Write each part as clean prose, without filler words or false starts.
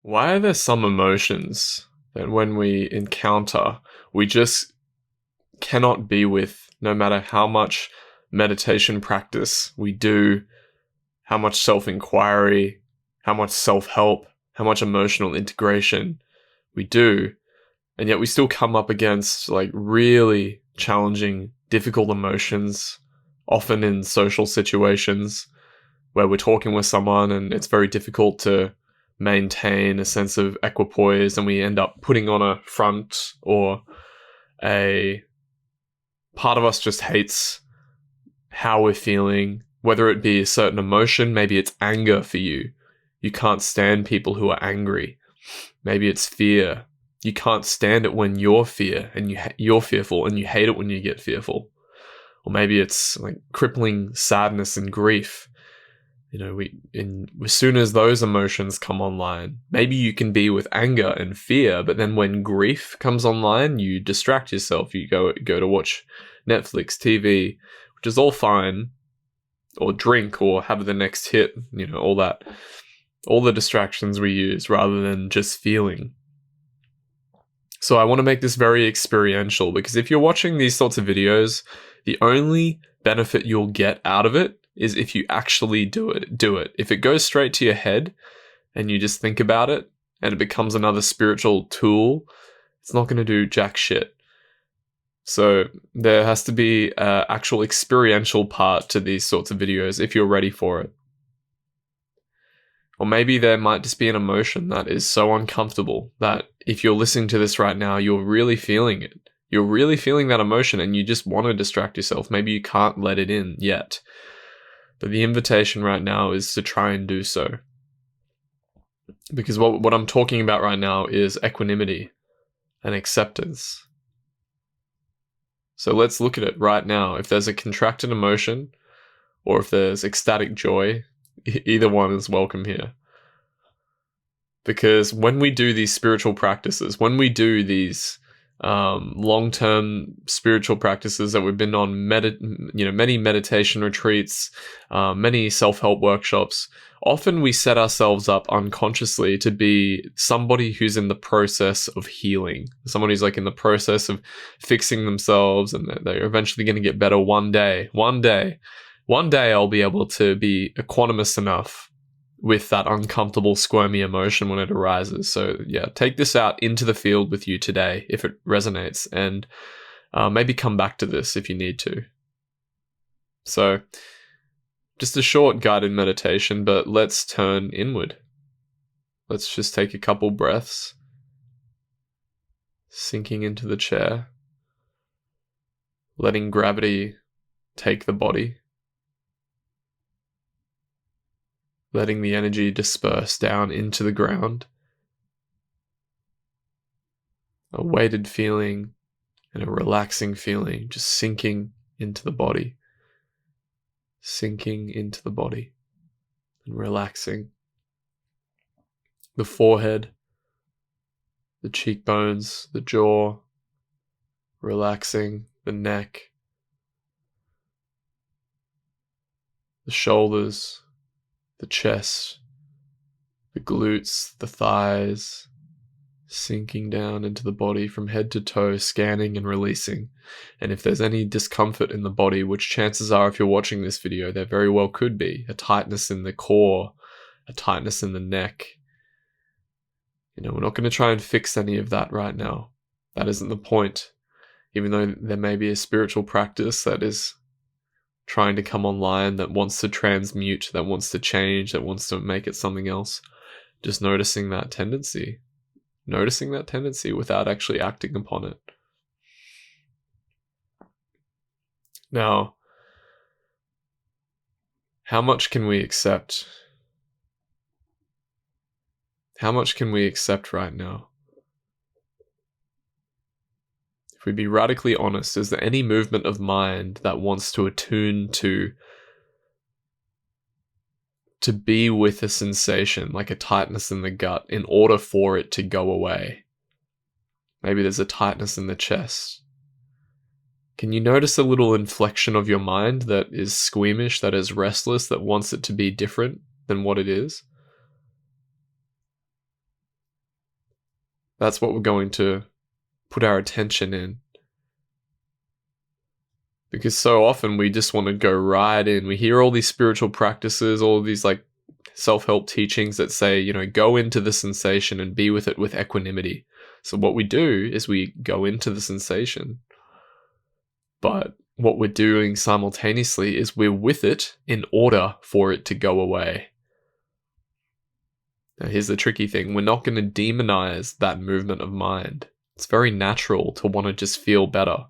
Why are there some emotions that when we encounter, we just cannot be with, no matter how much meditation practice we do, how much self inquiry, how much self help, how much emotional integration we do, and yet we still come up against like really challenging, difficult emotions, often in social situations where we're talking with someone and it's very difficult to maintain a sense of equipoise and we end up putting on a front, or a part of us just hates how we're feeling, whether it be a certain emotion. Maybe it's anger for you. You can't stand people who are angry. Maybe it's fear. You can't stand it when you're you're fearful, and you hate it when you get fearful. Or maybe it's like crippling sadness and grief. As soon as those emotions come online, maybe you can be with anger and fear, but then when grief comes online, you distract yourself. You go to watch Netflix, TV, which is all fine, or drink, or have the next hit, all that, all the distractions we use rather than just feeling. So I want to make this very experiential, because if you're watching these sorts of videos, the only benefit you'll get out of it is if you actually do it. If it goes straight to your head and you just think about it and it becomes another spiritual tool, it's not going to do jack shit. So there has to be an actual experiential part to these sorts of videos if you're ready for it. Or maybe there might just be an emotion that is so uncomfortable that if you're listening to this right now, you're really feeling it. You're really feeling that emotion and you just want to distract yourself. Maybe you can't let it in yet. But the invitation right now is to try and do so. Because what I'm talking about right now is equanimity and acceptance. So let's look at it right now. If there's a contracted emotion, or if there's ecstatic joy, either one is welcome here. Because when we do these spiritual practices, when we do these long-term spiritual practices that we've been on, many meditation retreats, many self-help workshops, often we set ourselves up unconsciously to be somebody who's in the process of healing, someone who's like in the process of fixing themselves, and they're eventually going to get better one day. One day I'll be able to be equanimous enough with that uncomfortable, squirmy emotion when it arises. So yeah, take this out into the field with you today if it resonates, and maybe come back to this if you need to. So just a short guided meditation, but let's turn inward. Let's just take a couple breaths, sinking into the chair, letting gravity take the body, letting the energy disperse down into the ground. A weighted feeling and a relaxing feeling just sinking into the body. Sinking into the body and relaxing. The forehead, the cheekbones, the jaw, relaxing the neck, the shoulders, the chest, the glutes, the thighs, sinking down into the body from head to toe, scanning and releasing. And if there's any discomfort in the body, which chances are if you're watching this video, there very well could be, a tightness in the core, a tightness in the neck. We're not going to try and fix any of that right now. That isn't the point. Even though there may be a spiritual practice that is trying to come online, that wants to transmute, that wants to change, that wants to make it something else. Just noticing that tendency without actually acting upon it. Now, how much can we accept? How much can we accept right now? If we be radically honest, is there any movement of mind that wants to attune to be with a sensation, like a tightness in the gut, in order for it to go away? Maybe there's a tightness in the chest. Can you notice a little inflection of your mind that is squeamish, that is restless, that wants it to be different than what it is? That's what we're going to put our attention in. Because so often we just want to go right in. We hear all these spiritual practices, all of these like self-help teachings that say, go into the sensation and be with it with equanimity. So what we do is we go into the sensation. But what we're doing simultaneously is we're with it in order for it to go away. Now here's the tricky thing. We're not going to demonize that movement of mind. It's very natural to want to just feel better.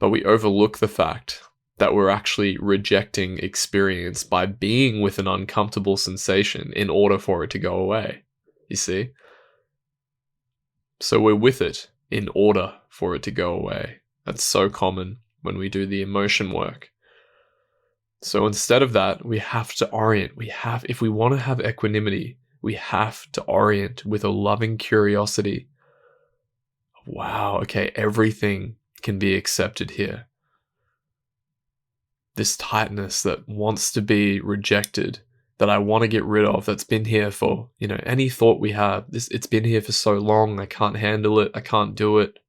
But we overlook the fact that we're actually rejecting experience by being with an uncomfortable sensation in order for it to go away. You see? So we're with it in order for it to go away. That's so common when we do the emotion work. So instead of that, we have to orient. If we want to have equanimity, we have to orient with a loving curiosity. Wow, okay, everything can be accepted here. This tightness that wants to be rejected, that I want to get rid of, that's been here for, any thought we have, it's been here for so long, I can't handle it, I can't do it.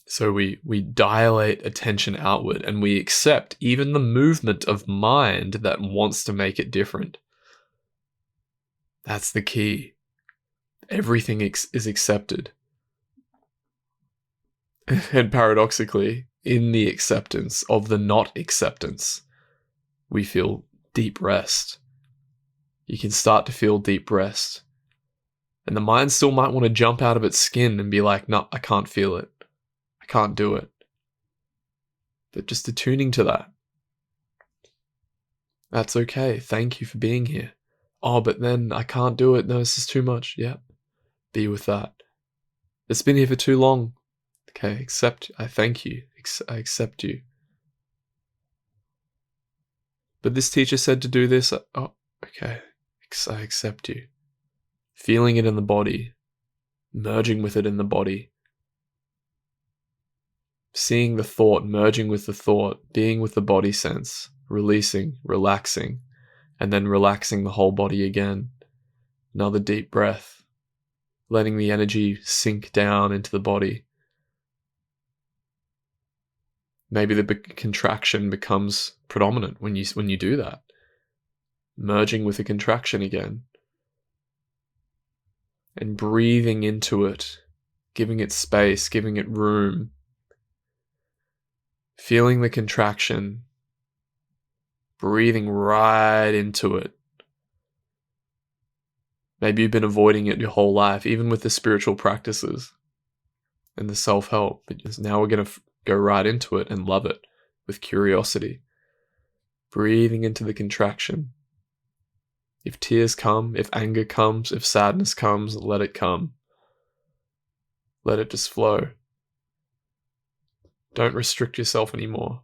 So we dilate attention outward and we accept even the movement of mind that wants to make it different. That's the key. Everything is accepted. And paradoxically, in the acceptance of the not acceptance, we feel deep rest. You can start to feel deep rest. And the mind still might want to jump out of its skin and be like, no, I can't feel it. I can't do it. But just attuning to that. That's okay. Thank you for being here. Oh, but then I can't do it. No, this is too much. Yeah. Be with that. It's been here for too long. Okay, I thank you. I accept you. But this teacher said to do this. Oh, okay. I accept you. Feeling it in the body. Merging with it in the body. Seeing the thought, merging with the thought, being with the body sense, releasing, relaxing, and then relaxing the whole body again. Another deep breath. Letting the energy sink down into the body. Maybe the contraction becomes predominant when you do that. Merging with the contraction again. And breathing into it. Giving it space, giving it room. Feeling the contraction. Breathing right into it. Maybe you've been avoiding it your whole life, even with the spiritual practices and the self-help. But now we're going to go right into it and love it with curiosity. Breathing into the contraction. If tears come, if anger comes, if sadness comes, let it come. Let it just flow. Don't restrict yourself anymore.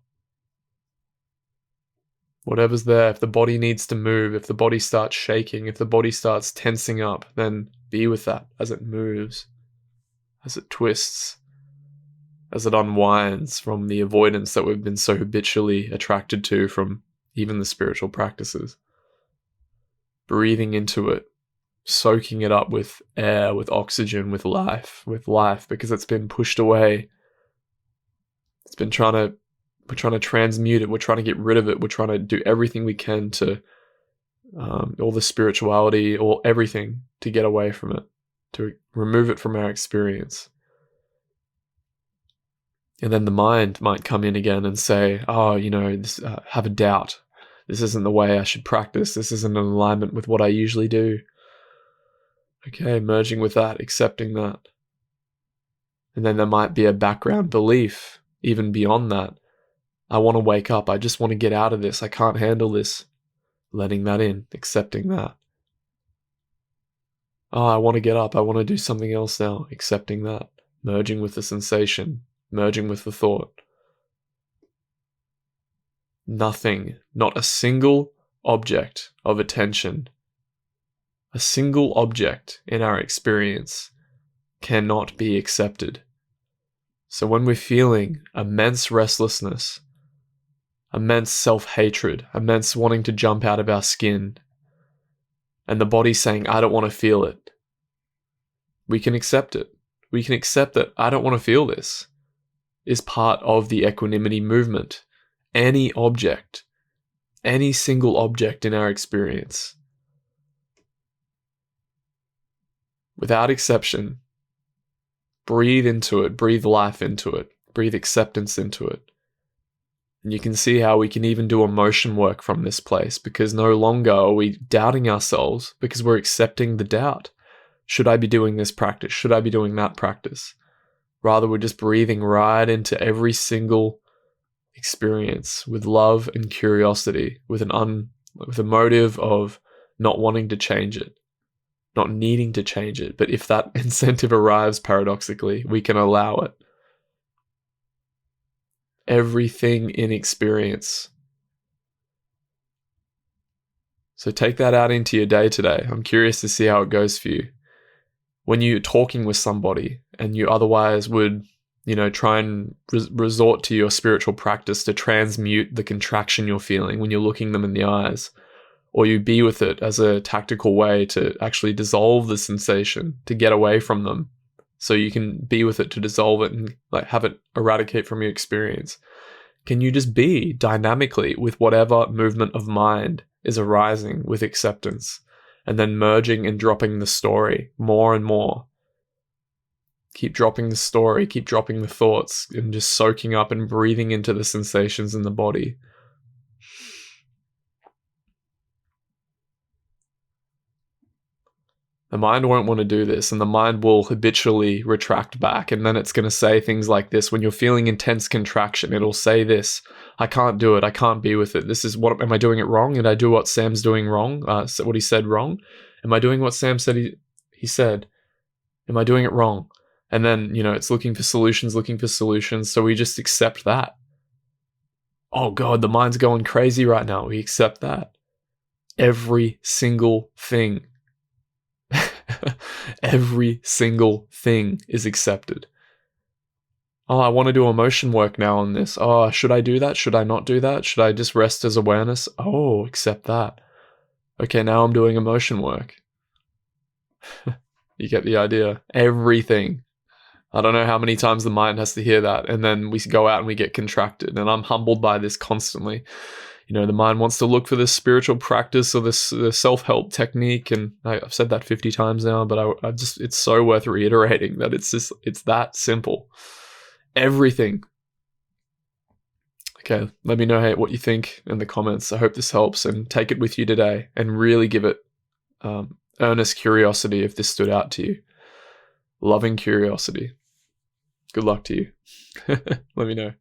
Whatever's there, if the body needs to move, if the body starts shaking, if the body starts tensing up, then be with that as it moves, as it twists, as it unwinds from the avoidance that we've been so habitually attracted to from even the spiritual practices. Breathing into it, soaking it up with air, with oxygen, with life, because it's been pushed away. It's been we're trying to transmute it, we're trying to get rid of it, we're trying to do everything we can to, all the spirituality, all everything to get away from it, to remove it from our experience. And then the mind might come in again and say, have a doubt. This isn't the way I should practice. This isn't in alignment with what I usually do. Okay, merging with that, accepting that. And then there might be a background belief, even beyond that. I want to wake up. I just want to get out of this. I can't handle this. Letting that in, accepting that. Oh, I want to get up. I want to do something else now. Accepting that. Merging with the sensation. Merging with the thought. Nothing, not a single object of attention, a single object in our experience cannot be accepted. So when we're feeling immense restlessness, immense self-hatred, immense wanting to jump out of our skin, and the body's saying, I don't want to feel it, we can accept it. We can accept that I don't want to feel this is part of the equanimity movement. Any object, any single object in our experience, without exception, breathe into it, breathe life into it, breathe acceptance into it. And you can see how we can even do emotion work from this place, because no longer are we doubting ourselves, because we're accepting the doubt. Should I be doing this practice? Should I be doing that practice? Rather, we're just breathing right into every single experience with love and curiosity, with a motive of not wanting to change it, not needing to change it. But if that incentive arrives, paradoxically, we can allow it. Everything in experience. So take that out into your day today. I'm curious to see how it goes for you. When you're talking with somebody and you otherwise would, try and resort to your spiritual practice to transmute the contraction you're feeling when you're looking them in the eyes, or you be with it as a tactical way to actually dissolve the sensation, to get away from them, so you can be with it to dissolve it and have it eradicate from your experience. Can you just be dynamically with whatever movement of mind is arising with acceptance, and then merging and dropping the story more and more? Keep dropping the story, keep dropping the thoughts, and just soaking up and breathing into the sensations in the body. The mind won't want to do this, and the mind will habitually retract back, and then it's going to say things like this. When you're feeling intense contraction, it'll say this: I can't do it, I can't be with it. This is what, am I doing it wrong? Did I do what Sam's doing wrong? What he said wrong? Am I doing what Sam said he said? Am I doing it wrong? And then, it's looking for solutions. So we just accept that. Oh God, the mind's going crazy right now. We accept that. Every single thing. Every single thing is accepted. Oh, I want to do emotion work now on this. Oh, should I do that? Should I not do that? Should I just rest as awareness? Oh, accept that. Okay, now I'm doing emotion work. You get the idea. Everything. I don't know how many times the mind has to hear that, and then we go out and we get contracted, and I'm humbled by this constantly. The mind wants to look for this spiritual practice or this self-help technique, and I've said that 50 times now, but it's so worth reiterating that it's that simple. Everything. Okay, let me know what you think in the comments. I hope this helps, and take it with you today, and really give it earnest curiosity if this stood out to you. Loving curiosity. Good luck to you. Let me know.